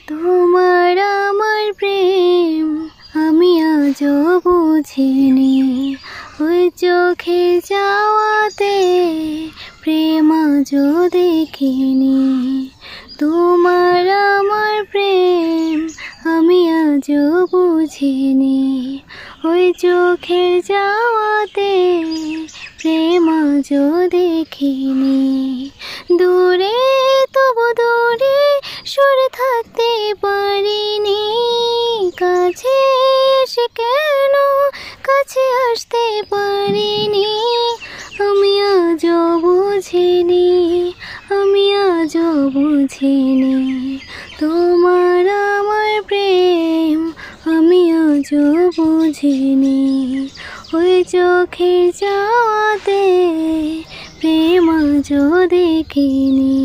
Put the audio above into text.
তোমার আমার প্রেম আমি আজও বুঝিনি, ওই চোখে যাওয়াতে প্রেম আজও দেখিনি। তোমার আমার প্রেম আমি আজও বুঝিনি, ওই চোখে যাওয়াতে প্রেম আজও দেখিনি। দূরে তবু দূরে সরে থাকতে পারিনি, কাছে এসে কেন কাছে আসতে পারিনি। আমি আজও বুঝিনি, আমি আজও বুঝিনি, তোমার আমার প্রেম আমি আজও বুঝিনি, ওই চোখে যাওয়াতে প্রেম আজও দেখিনি।